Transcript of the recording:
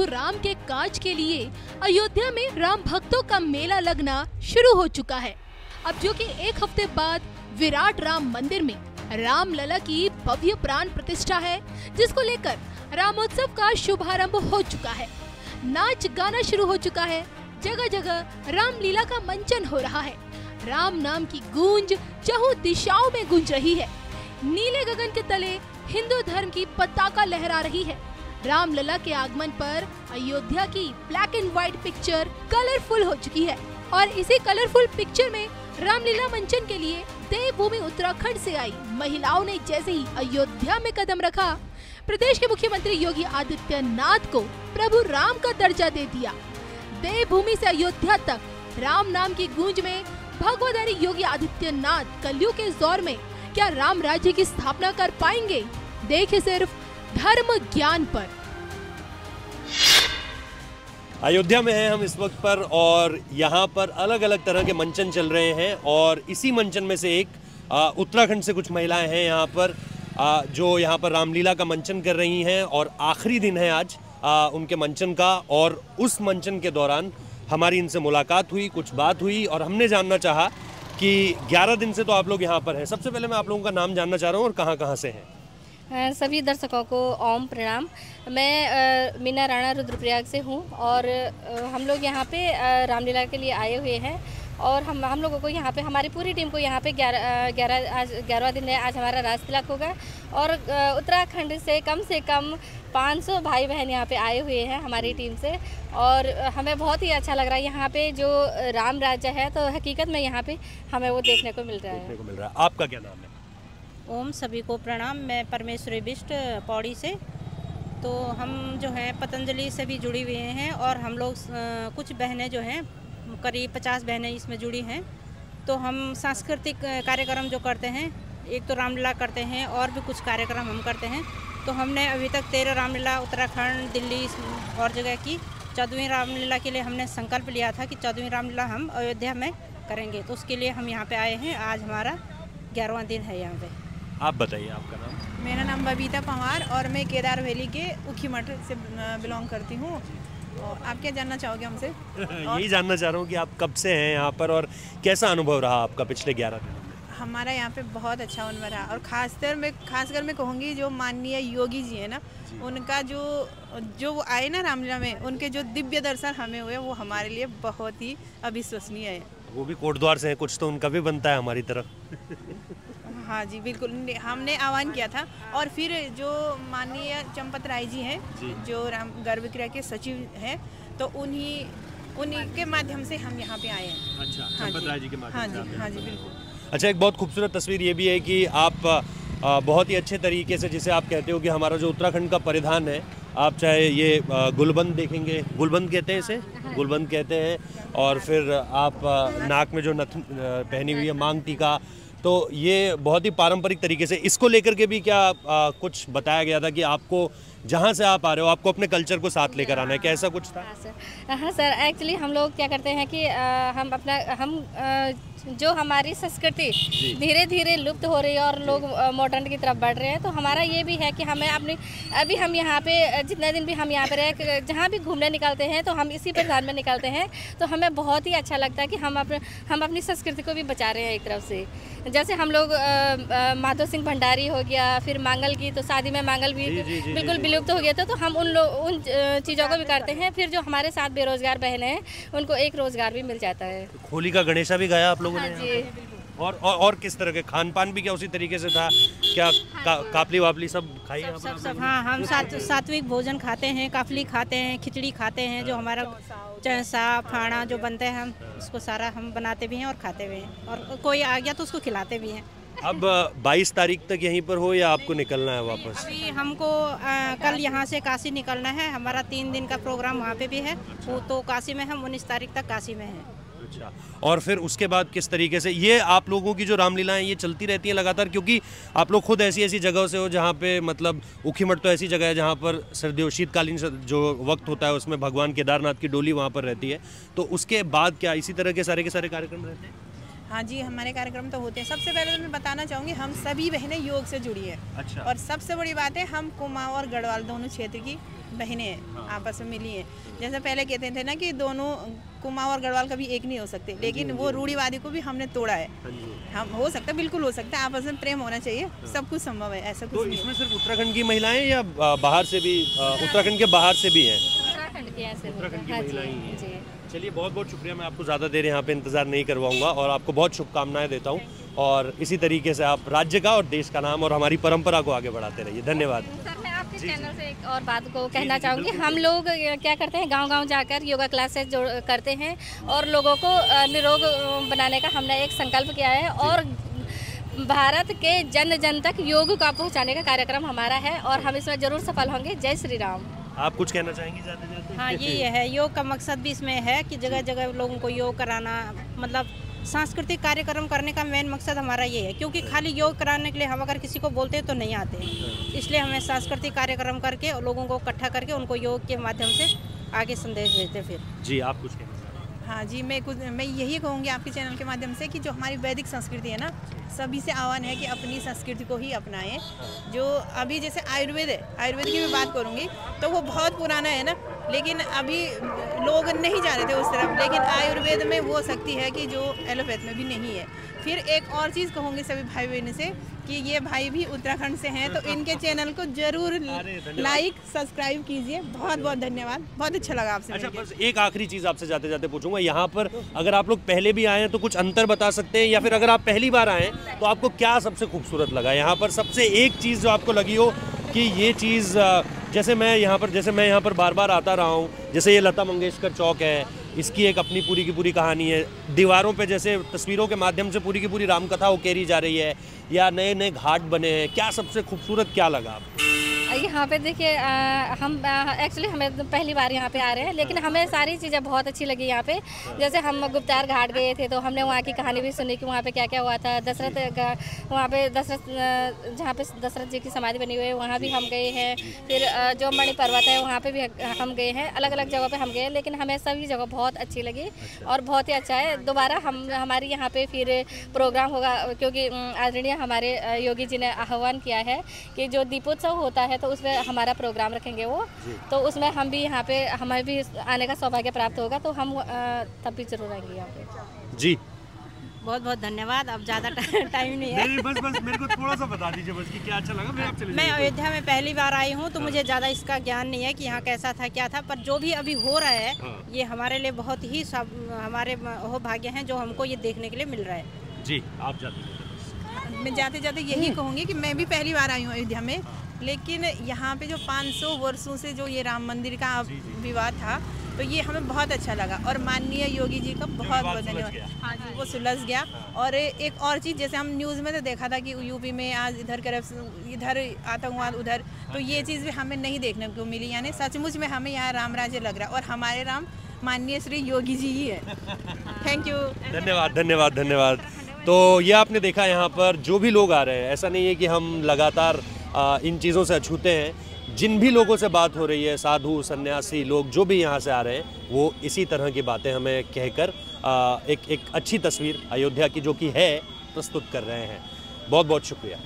प्रभु राम के काज के लिए अयोध्या में राम भक्तों का मेला लगना शुरू हो चुका है। अब जो कि एक हफ्ते बाद विराट राम मंदिर में राम लला की भव्य प्राण प्रतिष्ठा है, जिसको लेकर रामोत्सव का शुभारंभ हो चुका है। नाच गाना शुरू हो चुका है, जगह जगह रामलीला का मंचन हो रहा है। राम नाम की गूंज चहुं दिशाओं में गूंज रही है। नीले गगन के तले हिंदू धर्म की पताका लहरा रही है। रामलला के आगमन पर अयोध्या की black and white picture colourful हो चुकी है और इसी कलरफुल पिक्चर में रामलीला मंचन के लिए देवभूमि उत्तराखंड से आई महिलाओं ने जैसे ही अयोध्या में कदम रखा, प्रदेश के मुख्यमंत्री योगी आदित्यनाथ को प्रभु राम का दर्जा दे दिया। देवभूमि से अयोध्या तक राम नाम की गूंज में भगवाधारी योगी आदित्यनाथ कलयुग के इस दौर में क्या राम राज्य की स्थापना कर पाएंगे? देखे सिर्फ धर्म ज्ञान पर। अयोध्या में हैं हम इस वक्त पर और यहाँ पर अलग अलग तरह के मंचन चल रहे हैं और इसी मंचन में से एक उत्तराखंड से कुछ महिलाएं हैं यहाँ पर जो यहाँ पर रामलीला का मंचन कर रही हैं और आखिरी दिन है आज उनके मंचन का। और उस मंचन के दौरान हमारी इनसे मुलाकात हुई, कुछ बात हुई और हमने जानना चाहा कि 11 दिन से तो आप लोग यहाँ पर हैं। सबसे पहले मैं आप लोगों का नाम जानना चाह रहा हूँ और कहाँ से हैं। सभी दर्शकों को ओम प्रणाम। मैं मीना राणा रुद्रप्रयाग से हूँ और हम लोग यहाँ पे रामलीला के लिए आए हुए हैं और हम लोगों को यहाँ पे हमारी पूरी टीम को यहाँ पे 11वां दिन है। आज हमारा राज तिलक होगा और उत्तराखंड से कम 500 भाई बहन यहाँ पे आए हुए हैं हमारी टीम से और हमें बहुत ही अच्छा लग रहा है। यहाँ पे जो राम राज्य है तो हकीकत में यहाँ पे हमें वो देखने को मिल रहा है। आपका क्या नाम है? ओम, सभी को प्रणाम। मैं परमेश्वरी बिष्ट पौड़ी से। तो हम जो हैं पतंजलि से भी जुड़ी हुए हैं और हम लोग कुछ बहनें जो हैं करीब 50 बहनें इसमें जुड़ी हैं। तो हम सांस्कृतिक कार्यक्रम जो करते हैं, एक तो रामलीला करते हैं और भी कुछ कार्यक्रम हम करते हैं। तो हमने अभी तक 13 रामलीला उत्तराखंड, दिल्ली और जगह की। 14वीं रामलीला के लिए हमने संकल्प लिया था कि 14वीं रामलीला हम अयोध्या में करेंगे, तो उसके लिए हम यहाँ पे आए हैं। आज हमारा 11वां दिन है यहाँ पे। आप बताइए आपका नाम। मेरा नाम बबीता पंवार और मैं केदार वैली के उखी मठ से बिलोंग करती हूँ। आप क्या जानना चाहोगे हमसे? यही जानना चाह रहा हूँ कि आप कब से हैं यहाँ पर और कैसा अनुभव रहा आपका पिछले 11 दिन? हमारा यहाँ पे बहुत अच्छा अनुभव रहा और खासकर मैं कहूँगी जो माननीय योगी जी है ना, उनका जो आए ना रामलीला में, उनके जो दिव्य दर्शन हमें हुए वो हमारे लिए बहुत ही अविश्वसनीय है। वो भी कोटद्वार से है, कुछ तो उनका भी बनता है हमारी तरफ। हाँ जी बिल्कुल, हमने आह्वान किया था और फिर जो माननीय चंपत राय जी हैं जो राम गर्भगृह के सचिव हैं, तो उन्हीं के माध्यम से हम यहाँ पे आए हैं। अच्छा, चंपत राय जी के माध्यम से। हाँ जी बिल्कुल। अच्छा, एक बहुत खूबसूरत तस्वीर ये भी है कि आप बहुत ही अच्छे तरीके से, जिसे आप कहते हो कि हमारा जो उत्तराखंड का परिधान है, आप चाहे ये गुलबंद देखेंगे, गुलबंद कहते हैं इसे, गुलबंद कहते हैं, और फिर आप नाक में जो नथ पहनी हुई है मांग टीका, तो ये बहुत ही पारंपरिक तरीके से। इसको लेकर के भी क्या कुछ बताया गया था कि आपको जहाँ से आप आ रहे हो आपको अपने कल्चर को साथ लेकर आना है, क्या ऐसा कुछ था? हाँ सर, एक्चुअली हम लोग क्या करते हैं कि हम जो हमारी संस्कृति धीरे धीरे लुप्त हो रही है और लोग मॉडर्न की तरफ बढ़ रहे हैं, तो हमारा ये भी है कि हमें अभी हम यहाँ पे जितने दिन भी हम यहाँ पे रहे, जहाँ भी घूमने निकलते हैं तो हम इसी परिधान में निकलते हैं। तो हमें बहुत ही अच्छा लगता है कि हम अपनी संस्कृति को भी बचा रहे हैं एक तरफ से। जैसे हम लोग माधव सिंह भंडारी हो गया, फिर मांगल की, तो शादी में मांगल भी बिल्कुल विलुप्त हो गया था, तो हम उन चीज़ों को भी करते हैं। फिर जो हमारे साथ बेरोजगार बहनें हैं उनको एक रोजगार भी मिल जाता है। होली का गणेशा भी गाया आप लोगों ने? हाँ जी। और किस तरह के खान पान भी क्या उसी तरीके से था क्या? काफली वापली सब खाई? सब हाँ, हम सात्विक भोजन खाते हैं, काफली खाते हैं, खिचड़ी खाते हैं, जो हमारा चौसा फाड़ा जो बनते हैं हम उसको सारा हम बनाते भी हैं और खाते भी हैं, और कोई आ गया तो उसको खिलाते भी हैं। अब 22 तारीख तक यहीं पर हो या आपको निकलना है वापस? अभी हमको कल यहाँ से काशी निकलना है। हमारा 3 दिन का प्रोग्राम वहाँ पे भी है, वो तो काशी में हम 19 तारीख तक काशी में हैं। अच्छा, और फिर उसके बाद किस तरीके से ये आप लोगों की जो रामलीलाएं ये चलती रहती हैं लगातार? क्योंकि आप लोग खुद ऐसी जगह से हो जहाँ पे मतलब ऊखीमठ तो ऐसी जगह है जहाँ पर सर्दियों शीतकालीन जो वक्त होता है उसमें भगवान केदारनाथ की डोली वहाँ पर रहती है, तो उसके बाद क्या इसी तरह के सारे कार्यक्रम रहते हैं? हाँ जी, हमारे कार्यक्रम तो होते हैं। सबसे पहले तो मैं बताना चाहूँगी, हम सभी बहनें योग से जुड़ी हैं। अच्छा। और सबसे बड़ी बात है, हम कुमाऊं और गढ़वाल दोनों क्षेत्र की बहनें हैं, हाँ। आपस में मिली हैं। जैसे पहले कहते थे ना कि दोनों कुमाऊं और गढ़वाल कभी एक नहीं हो सकते, लेकिन वो रूढ़िवादी को भी हमने तोड़ा है। हम हो सकता है, बिल्कुल हो सकता है, आपस में प्रेम होना चाहिए, सब कुछ संभव है, ऐसा कुछ तो नहीं है। इसमें सिर्फ उत्तराखंड की महिलाएं या बाहर से भी, उत्तराखंड के बाहर से भी हैं? उत्तराखंड की ऐसे उत्तराखंड की हाँ महिलाएं ही हैं। जी। चलिए, बहुत बहुत शुक्रिया। मैं आपको ज़्यादा देर यहाँ पे इंतज़ार नहीं करवाऊंगा और आपको बहुत शुभकामनाएं देता हूँ, और इसी तरीके से आप राज्य का और देश का नाम और हमारी परंपरा को आगे बढ़ाते रहिए। धन्यवाद। सर, मैं आपके चैनल से एक और बात को कहना चाहूँगी। हम लोग क्या करते हैं, गांव-गांव जाकर योगा क्लासेस जो करते हैं और लोगों को निरोग बनाने का हमने एक संकल्प किया है, और भारत के जन जन तक योग का पहुंचाने का कार्यक्रम हमारा है, और हम इसमें जरूर सफल होंगे। जय श्री राम। आप कुछ कहना चाहेंगे जाते जाते? हाँ, ये है योग का मकसद भी इसमें है कि जगह जगह लोगों को योग कराना, मतलब सांस्कृतिक कार्यक्रम करने का मेन मकसद हमारा ये है, क्योंकि खाली योग कराने के लिए हम अगर किसी को बोलते हैं तो नहीं आते हैं। इसलिए हमें सांस्कृतिक कार्यक्रम करके और लोगों को इकट्ठा करके उनको योग के माध्यम से आगे संदेश भेजते। फिर जी, आप कुछ कहना चाहेंगे? हाँ जी, मैं यही कहूँगी आपके चैनल के माध्यम से कि जो हमारी वैदिक संस्कृति है ना, सभी से आह्वान है कि अपनी संस्कृति को ही अपनाएं। जो अभी जैसे आयुर्वेद है, आयुर्वेद की मैं बात करूँगी तो वो बहुत पुराना है ना, लेकिन अभी लोग नहीं जा रहे थे उस तरफ, लेकिन आयुर्वेद में वो शक्ति है कि जो एलोपैथ में भी नहीं है। फिर एक और चीज़ कहूँगी सभी भाई बहनों से कि ये भाई भी उत्तराखंड से हैं, तो इनके चैनल को जरूर लाइक सब्सक्राइब कीजिए। बहुत बहुत धन्यवाद, बहुत अच्छा लगा आपसे अच्छा, मिलके। बस एक आखिरी चीज़ आपसे जाते जाते पूछूंगा, यहाँ पर अगर आप लोग पहले भी आए हैं तो कुछ अंतर बता सकते हैं, या फिर अगर आप पहली बार आए हैं तो आपको क्या सबसे खूबसूरत लगा यहाँ पर? सबसे एक चीज़ जो आपको लगी हो कि ये चीज़, जैसे मैं यहाँ पर बार बार आता रहा हूँ, जैसे ये लता मंगेशकर चौक है, इसकी एक अपनी पूरी की पूरी कहानी है। दीवारों पे जैसे तस्वीरों के माध्यम से पूरी की पूरी रामकथा उकेरी जा रही है, या नए नए घाट बने हैं, क्या सबसे खूबसूरत क्या लगा आपको? यहाँ पे देखिए, हम एक्चुअली हमें पहली बार यहाँ पे आ रहे हैं, लेकिन हमें सारी चीज़ें बहुत अच्छी लगी यहाँ पे। जैसे हम गुप्तार घाट गए थे तो हमने वहाँ की कहानी भी सुनी कि वहाँ पे क्या क्या हुआ था। वहाँ पे दशरथ, जहाँ पे दशरथ जी की समाधि बनी हुई है, वहाँ भी हम गए हैं। फिर जो मणि पर्वत है वहाँ पे भी हम गए हैं, अलग अलग जगहों पे हम गए, लेकिन हमें सभी जगह बहुत अच्छी लगी और बहुत ही अच्छा है। दोबारा हमारी यहाँ पे फिर प्रोग्राम होगा, क्योंकि आदरणीय हमारे योगी जी ने आह्वान किया है कि जो दीपोत्सव होता है तो उसमें हमारा प्रोग्राम रखेंगे वो, तो उसमें हम भी यहाँ पे, हमें भी आने का सौभाग्य प्राप्त होगा, तो हम तब भी जरूर आएंगे यहाँ पे। जी, बहुत बहुत धन्यवाद। अब ज़्यादा टाइम नहीं है। बस मेरे को थोड़ा सा बता दीजिए बस कि क्या अच्छा लगा। मैं आप चले मैं अयोध्या में पहली बार आई हूँ, तो मुझे ज़्यादा इसका ज्ञान नहीं है कि यहाँ कैसा था क्या था, पर जो भी अभी हो रहा है ये हमारे लिए बहुत ही हमारे वो भाग्य हैं जो हमको ये देखने के लिए मिल रहा है। जी, आप जाते मैं जाते जाते यही कहूँगी कि मैं भी पहली बार आई हूँ अयोध्या में, लेकिन यहाँ पे जो 500 वर्षों से जो ये राम मंदिर का विवाद था, तो ये हमें बहुत अच्छा लगा, और माननीय योगी जी का बहुत बहुत धन्यवाद। हाँ जी, वो सुलझ गया। और एक और चीज़, जैसे हम न्यूज़ में तो देखा था कि यूपी में आज इधर करप्शन, इधर आतंकवाद, उधर, तो ये चीज़ भी हमें नहीं देखने को मिली। यानी सचमुच में हमें यहाँ राम राज्य लग रहा है, और हमारे राम माननीय श्री योगी जी ही है। थैंक यू, धन्यवाद धन्यवाद धन्यवाद। तो ये आपने देखा, यहाँ पर जो भी लोग आ रहे हैं, ऐसा नहीं है कि हम लगातार इन चीज़ों से अछूते हैं। जिन भी लोगों से बात हो रही है, साधु सन्यासी लोग जो भी यहाँ से आ रहे हैं, वो इसी तरह की बातें हमें कहकर एक अच्छी तस्वीर अयोध्या की जो कि है, प्रस्तुत कर रहे हैं। बहुत बहुत शुक्रिया।